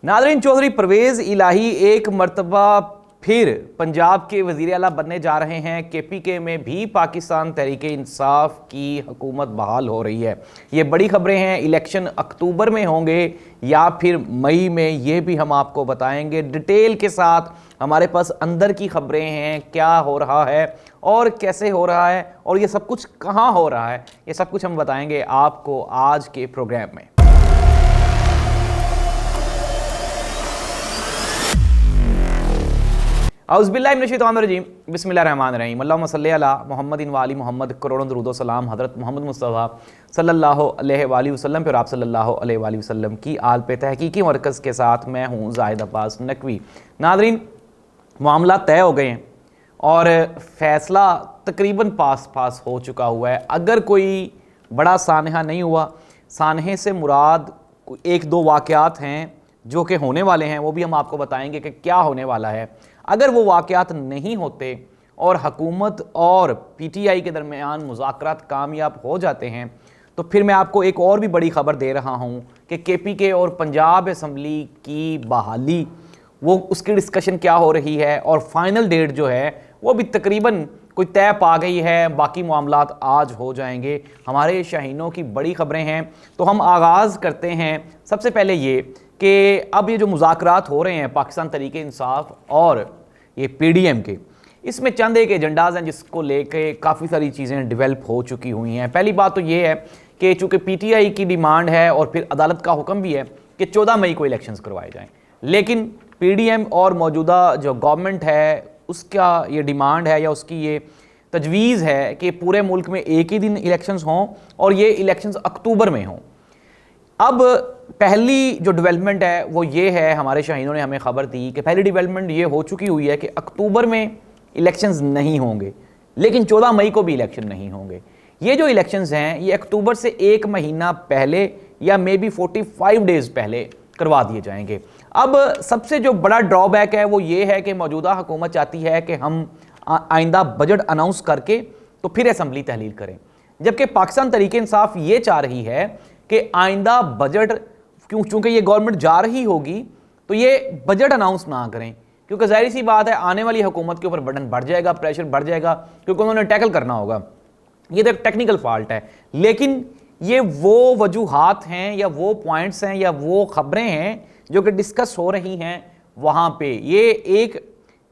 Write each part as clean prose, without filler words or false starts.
नाज़रीन, चौधरी परवेज़ इलाही एक मरतबा फिर पंजाब के वज़ीर आला बनने जा रहे हैं। KPK में भी पाकिस्तान तहरीक इंसाफ की हुकूमत बहाल हो रही है। ये बड़ी खबरें हैं। इलेक्शन अक्टूबर में होंगे या फिर मई में, ये भी हम आपको बताएंगे डिटेल के साथ। हमारे पास अंदर की खबरें हैं, क्या हो रहा है और कैसे हो रहा है और ये सब कुछ कहाँ हो रहा है, ये सब कुछ हम बताएंगे आपको आज के प्रोग्राम में। औज़ुबिल्लाहिमिनश्शैतानिर्रजीम, बिस्मिल्लाहिर्रहमानिर्रहीम, अल्लाहुम्मा सल्लि अला मुहम्मदिन व आलि मुहम्मद, करोड़ों दरूद व सलाम हज़रत मोहम्मद मुस्तफ़ा सल्लल्लाहु अलैहि वसल्लम पर, आप सल्लल्लाहु अलैहि वसल्लम की आल पे तहकीकी मरकज़ के साथ मैं हूँ ज़ाहिद अब्बास नकवी। नाज़रीन, मामला तय हो गए हैं और फ़ैसला तकरीबन पास हो चुका हुआ है। अगर कोई बड़ा सानहा नहीं हुआ, सानहे से मुराद एक दो वाक़यात हैं जो कि होने वाले हैं, वो भी हम आपको बताएंगे कि क्या होने वाला है। अगर वो वाक़यात नहीं होते और हुकूमत और PTI के दरमियान मुज़ाकरात कामयाब हो जाते हैं, तो फिर मैं आपको एक और भी बड़ी ख़बर दे रहा हूँ कि KPK और पंजाब असम्बली की बहाली, वो उसकी डिस्कशन क्या हो रही है और फाइनल डेट जो है वो भी तकरीबन कोई तय पा गई है। बाकी मामलात आज हो जाएंगे। हमारे शाहीनों की बड़ी ख़बरें हैं, तो हम आगाज़ करते हैं। सबसे पहले ये कि अब ये जो मुज़ाकरात हो रहे हैं पाकिस्तान तहरीक इंसाफ और ये PDM के, इसमें चंद एक एजेंडाज़ हैं जिसको लेके काफ़ी सारी चीज़ें डेवलप हो चुकी हुई हैं। पहली बात तो ये है कि चूँकि PTI की डिमांड है और फिर अदालत का हुक्म भी है कि 14 मई को इलेक्शंस करवाए जाएँ, लेकिन PDM और मौजूदा जो गवर्नमेंट है उसका ये डिमांड है या उसकी ये तजवीज़ है कि पूरे मुल्क में एक ही दिन इलेक्शंस हों और ये इलेक्शंस अक्टूबर में हों। अब पहली जो डेवलपमेंट है वो ये है, हमारे शाहीनों ने हमें ख़बर दी कि पहली डेवलपमेंट ये हो चुकी हुई है कि अक्टूबर में इलेक्शंस नहीं होंगे, लेकिन 14 मई को भी इलेक्शन नहीं होंगे। ये जो इलेक्शंस हैं ये अक्टूबर से एक महीना पहले या मे बी 45 डेज़ पहले करवा दिए जाएंगे। अब सबसे जो बड़ा ड्रॉबैक है वो ये है कि मौजूदा हुकूमत चाहती है कि हम आइंदा बजट अनाउंस करके तो फिर असम्बली तहलील करें, जबकि पाकिस्तान तहरीक इंसाफ ये चाह रही है कि आइंदा बजट, चूँकि ये गवर्नमेंट जा रही होगी तो ये बजट अनाउंस ना करें, क्योंकि ज़ाहिर सी बात है आने वाली हुकूमत के ऊपर बर्डन बढ़ जाएगा, प्रेशर बढ़ जाएगा, क्योंकि उन्होंने टैकल करना होगा। ये तो एक टेक्निकल फॉल्ट है, लेकिन ये वो वजूहात हैं या वो पॉइंट्स हैं या वो खबरें हैं जो कि डिस्कस हो रही हैं वहाँ पे। ये एक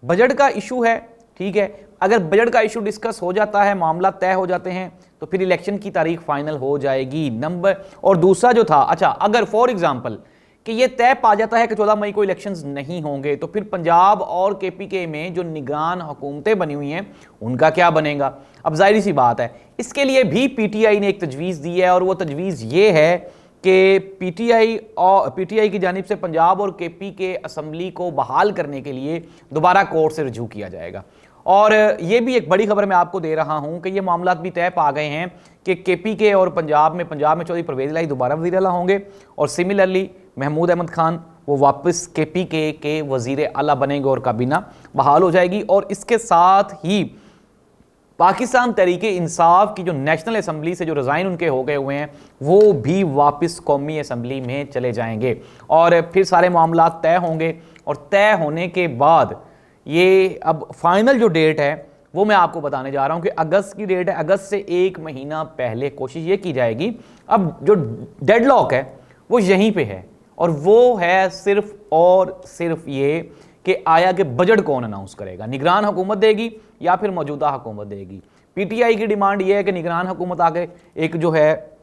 बजट का इशू है, ठीक है। अगर बजट का इशू डिस्कस हो जाता है, मामला तय हो जाते हैं, तो फिर इलेक्शन की तारीख फाइनल हो जाएगी। नंबर और दूसरा जो था, अच्छा अगर फॉर एग्जांपल कि ये तय पा जाता है कि 14 मई को इलेक्शंस नहीं होंगे, तो फिर पंजाब और KPK में जो निगरान हुकूमतें बनी हुई हैं उनका क्या बनेगा। अब जाहिर सी बात है इसके लिए भी PTI ने एक तजवीज़ दी है और वो तजवीज़ ये है कि PTI की जानिब से पंजाब और KPK असम्बली को बहाल करने के लिए दोबारा कोर्ट से रजू किया जाएगा। और ये भी एक बड़ी खबर मैं आपको दे रहा हूं कि ये मामला भी तय पा गए हैं कि KPK और पंजाब में चौधरी परवेज़ इलाही दोबारा वज़ीर आला होंगे और सिमिलरली महमूद अहमद खान वो वापस KPK के वज़ीर आला बनेंगे और काबीना बहाल हो जाएगी। और इसके साथ ही पाकिस्तान तहरीक इंसाफ की जो नेशनल असम्बली से जो रिज़ाइन उनके हो गए हुए हैं वो भी वापस कौमी असम्बली में चले जाएंगे और फिर सारे मामला तय होंगे। और तय होने के बाद ये अब फाइनल जो डेट है वो मैं आपको बताने जा रहा हूं कि अगस्त की डेट है। अगस्त से एक महीना पहले कोशिश ये की जाएगी। अब जो डेडलॉक है वो यहीं पे है और वो है सिर्फ और सिर्फ ये कि आया कि बजट कौन अनाउंस करेगा, निगरान हुकूमत देगी या फिर मौजूदा हुकूमत देगी। PTI की डिमांड ये है कि निगरान हुकूमत आके एक जो है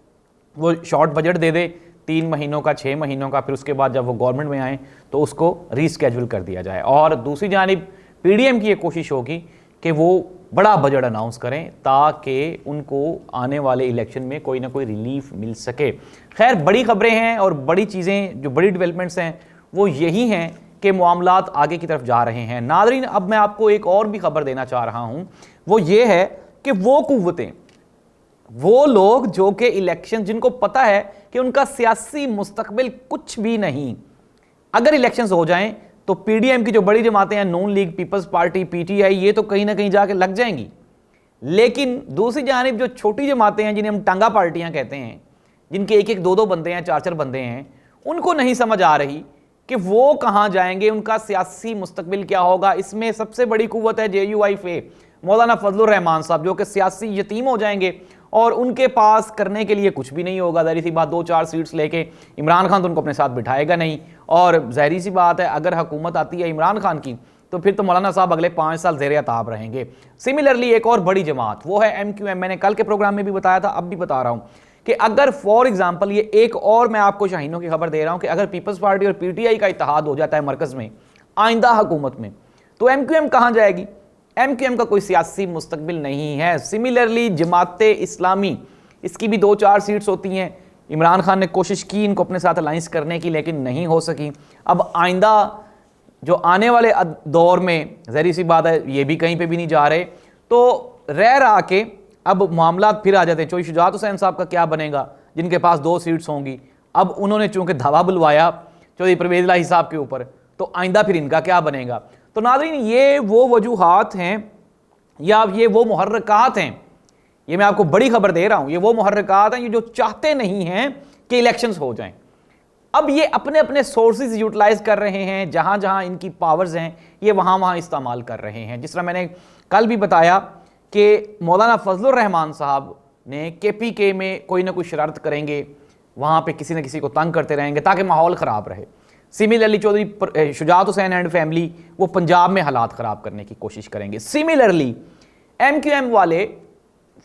वो शॉर्ट बजट दे दे 3 महीनों का, 6 महीनों का, फिर उसके बाद जब वो गवर्नमेंट में आए तो उसको रीस्केड्यूल कर दिया जाए। और दूसरी जानिब PDM की ये कोशिश होगी कि वो बड़ा बजट अनाउंस करें ताकि उनको आने वाले इलेक्शन में कोई ना कोई रिलीफ मिल सके। खैर, बड़ी खबरें हैं और बड़ी चीज़ें जो बड़ी डेवलपमेंट्स हैं वो यही हैं कि मामलात आगे की तरफ जा रहे हैं। नाज़रीन, अब मैं आपको एक और भी खबर देना चाह रहा हूँ, वो ये है कि वो कुव्वतें, वो लोग जो कि इलेक्शन, जिनको पता है कि उनका सियासी मुस्तकबिल कुछ भी नहीं, अगर इलेक्शंस हो जाएं तो PDM की जो बड़ी जमातें हैं, नून लीग, पीपल्स पार्टी, PTI, ये तो कहीं ना कहीं जाके लग जाएंगी। लेकिन दूसरी जानिब जो छोटी जमातें हैं जिन्हें हम टांगा पार्टियां कहते हैं, जिनके एक एक दो दो बंदे हैं, चार चार बंदे हैं, उनको नहीं समझ आ रही कि वो कहाँ जाएंगे, उनका सियासी मुस्तकबिल क्या होगा। इसमें सबसे बड़ी कुव्वत है JUIF मौलाना फजलुर रहमान साहब, जो कि सियासी यतीम हो जाएंगे और उनके पास करने के लिए कुछ भी नहीं होगा। ज़ाहिर सी बात 2-4 सीट्स लेके इमरान खान तो उनको अपने साथ बिठाएगा नहीं, और ज़ाहिर सी बात है अगर हुकूमत आती है इमरान खान की तो फिर तो मौलाना साहब अगले 5 साल ज़ेर अताब रहेंगे। सिमिलरली एक और बड़ी जमात वो है MQM। मैंने कल के प्रोग्राम में भी बताया था, अब भी बता रहा हूँ कि अगर फॉर एग्जाम्पल ये एक और मैं आपको शाहीनों की खबर दे रहा हूँ कि अगर पीपल्स पार्टी और PTI का इत्तेहाद हो जाता है मरकज़ में आइंदा हुकूमत में, तो MQM कहाँ जाएगी। MQM का कोई सियासी मुस्तकबिल नहीं है। सिमिलरली जमाते इस्लामी, इसकी भी 2-4 सीट्स होती हैं। इमरान खान ने कोशिश की इनको अपने साथ अलाइंस करने की, लेकिन नहीं हो सकी। अब आइंदा जो आने वाले दौर में ज़ाहिर सी बात है ये भी कहीं पे भी नहीं जा रहे, तो रह के अब मामला फिर आ जाते हैं। चौधरी शुजात हुसैन साहब का क्या बनेगा, जिनके पास 2 सीट्स होंगी। अब उन्होंने चूंकि धावा बुलवाया चौधरी परवेज़ इलाही साहब के ऊपर, तो आइंदा फिर इनका क्या बनेगा। तो नाज़रीन, ये वो वजूहात हैं या ये वो मुहर्रिकात हैं, ये मैं आपको बड़ी खबर दे रहा हूँ, ये वो मुहर्रिकात हैं ये जो चाहते नहीं हैं कि इलेक्शंस हो जाएं। अब ये अपने अपने सोर्सेज यूटिलाइज कर रहे हैं, जहाँ जहाँ इनकी पावर्स हैं ये वहाँ वहाँ इस्तेमाल कर रहे हैं। जिस तरह मैंने कल भी बताया कि मौलाना फजलुर रहमान साहब ने KPK में कोई ना कोई शरारत करेंगे, वहाँ पे किसी न किसी को तंग करते रहेंगे ताकि माहौल ख़राब रहे। Similarly Chaudhry Shujaat Hussain and family वो पंजाब में हालात ख़राब करने की कोशिश करेंगे। सिमिलरली MQM वाले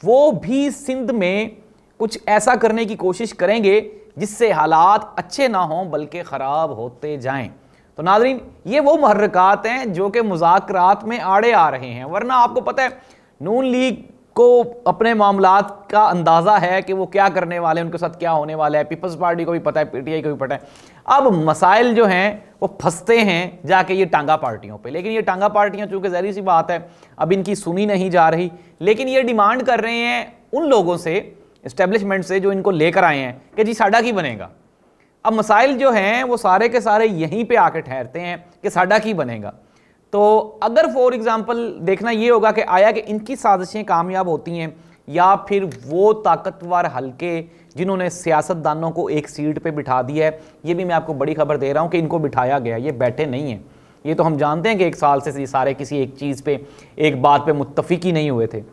वो भी सिंध में कुछ ऐसा करने की कोशिश करेंगे जिससे हालात अच्छे ना हों बल्कि ख़राब होते जाएं। तो नाज़रीन, ये वो मुहर्रिकात हैं जो कि मुज़ाकरात में आड़े आ रहे हैं। वरना आपको पता है नून लीग को अपने मामलात का अंदाज़ा है कि वो क्या करने वाले हैं, उनके साथ क्या होने वाला है। पीपल्स पार्टी को भी पता है, PTI को भी पता है। अब मसाइल जो हैं वो फंसते हैं जाके ये टांगा पार्टियों पे, लेकिन ये टांगा पार्टियां चूंकि ज़ाहिर सी बात है अब इनकी सुनी नहीं जा रही, लेकिन ये डिमांड कर रहे हैं उन लोगों से, इस्टेब्लिशमेंट से, जो इनको लेकर आए हैं कि जी साडा की बनेगा। अब मसाइल जो हैं वो सारे के सारे यहीं पर आके ठहरते हैं कि साडा की बनेगा। तो अगर फॉर एग्जांपल देखना ये होगा कि आया कि इनकी साजिशें कामयाब होती हैं या फिर वो ताकतवर हलके जिन्होंने सियासतदानों को एक सीट पे बिठा दिया है। ये भी मैं आपको बड़ी खबर दे रहा हूँ कि इनको बिठाया गया, ये बैठे नहीं हैं। ये तो हम जानते हैं कि 1 साल से सारे किसी एक चीज़ पे, एक बात पे मुत्तफिक ही नहीं हुए थे।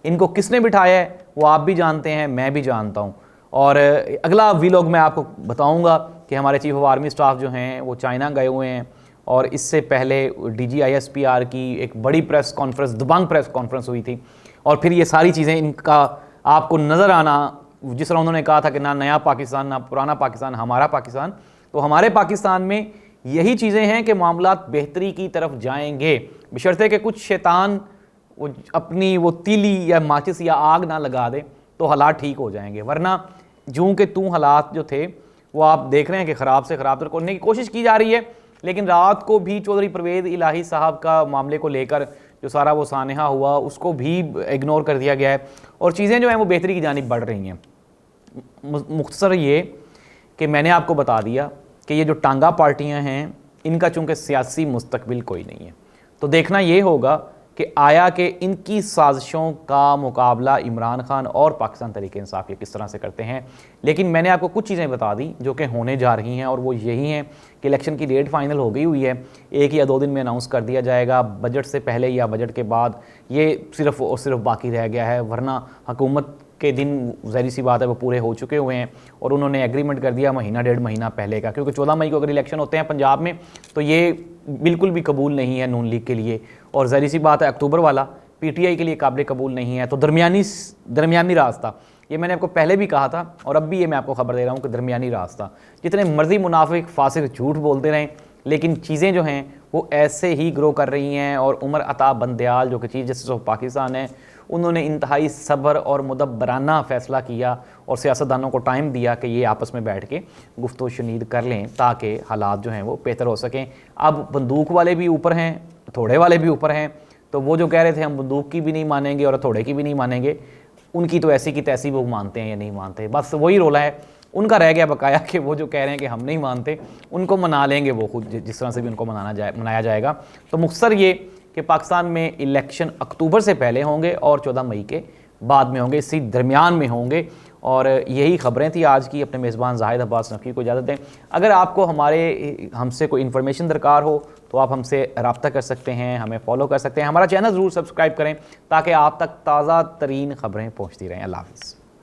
इनको किसने बिठाया है वो आप भी जानते हैं, मैं भी जानता हूँ। और अगला वीलॉग मैं आपको बताऊँगा कि हमारे चीफ ऑफ आर्मी स्टाफ जो हैं वो चाइना गए हुए हैं, और इससे पहले DGISPR की एक बड़ी प्रेस कॉन्फ्रेंस, दबंग प्रेस कॉन्फ्रेंस हुई थी। और फिर ये सारी चीज़ें इनका आपको नज़र आना, जिस तरह उन्होंने कहा था कि ना नया पाकिस्तान ना पुराना पाकिस्तान, हमारा पाकिस्तान, तो हमारे पाकिस्तान में यही चीज़ें हैं कि मामलात बेहतरी की तरफ जाएंगे, बशर्ते कि कुछ शैतान वो अपनी वो तीली या माचिस या आग ना लगा दे तो हालात ठीक हो जाएंगे। वरना जूँ के तू हालात जो थे वो आप देख रहे हैं कि ख़राब से ख़राब करने की कोशिश की जा रही है। लेकिन रात को भी चौधरी परवेज़ इलाही साहब का मामले को लेकर जो सारा वो सानहा हुआ उसको भी इग्नोर कर दिया गया है और चीज़ें जो हैं वो बेहतरी की जानिब बढ़ रही हैं। मुख्तसर ये कि मैंने आपको बता दिया कि ये जो टांगा पार्टियां हैं इनका चूँकि सियासी मुस्तकबिल कोई नहीं है, तो देखना ये होगा कि आया कि इनकी साजिशों का मुकाबला इमरान खान और पाकिस्तान तहरीक इंसाफ ये किस तरह से करते हैं। लेकिन मैंने आपको कुछ चीज़ें बता दी जो कि होने जा रही हैं, और वो यही हैं कि इलेक्शन की डेट फाइनल हो गई हुई है, 1 या 2 दिन में अनाउंस कर दिया जाएगा, बजट से पहले या बजट के बाद। ये सिर्फ़ और सिर्फ बाकी रह गया है, वरना हुकूमत के दिन ज़ाहिर सी बात है वो पूरे हो चुके हुए हैं और उन्होंने एग्रीमेंट कर दिया महीना 1.5 महीना पहले का, क्योंकि 14 मई को अगर इलेक्शन होते हैं पंजाब में तो ये बिल्कुल भी कबूल नहीं है नून लीग के लिए, और ज़ाहिर सी बात है अक्टूबर वाला PTI के लिए काबिल कबूल नहीं है। तो दरमियानी रास्ता, ये मैंने आपको पहले भी कहा था और अब भी ये मैं आपको खबर दे रहा हूँ कि दरमियानी रास्ता, जितने मर्जी मुनाफिक फासिक झूठ बोलते रहें, लेकिन चीज़ें जो हैं वो ऐसे ही ग्रो कर रही हैं। और उमर अता बंदयाल जो कि चीफ जस्टिस ऑफ पाकिस्तान है, उन्होंने इंतहाई सब्र और मुदब्बराना फ़ैसला किया और सियासतदानों को टाइम दिया कि ये आपस में बैठ के गुफ्तगू शनीद कर लें ताकि हालात जो हैं वो बेहतर हो सकें। अब बंदूक वाले भी ऊपर हैं, थोड़े वाले भी ऊपर हैं, तो वो जो कह रहे थे हम बंदूक की भी नहीं मानेंगे और थोड़े की भी नहीं मानेंगे, उनकी तो ऐसी की तैसी वो मानते हैं या नहीं मानते, बस वही रोला है उनका रह गया बकाया कि वो जो कह रहे हैं कि हम नहीं मानते उनको मना लेंगे वो खुद, जिस तरह से भी उनको मनाया जाएगा। तो मुख्तसर ये कि पाकिस्तान में इलेक्शन अक्टूबर से पहले होंगे और 14 मई के बाद में होंगे, इसी दरमियान में होंगे। और यही ख़बरें थी आज की। अपने मेज़बान जाहिद अब्बास नफ़ी को इजाज़त दें। अगर आपको हमसे कोई इन्फॉर्मेशन दरकार हो तो आप हमसे रब्ता कर सकते हैं, हमें फॉलो कर सकते हैं। हमारा चैनल ज़रूर सब्सक्राइब करें ताकि आप तक ताज़ा तरीन ख़बरें पहुँचती रहें। अल्लाह हाफ़िज़।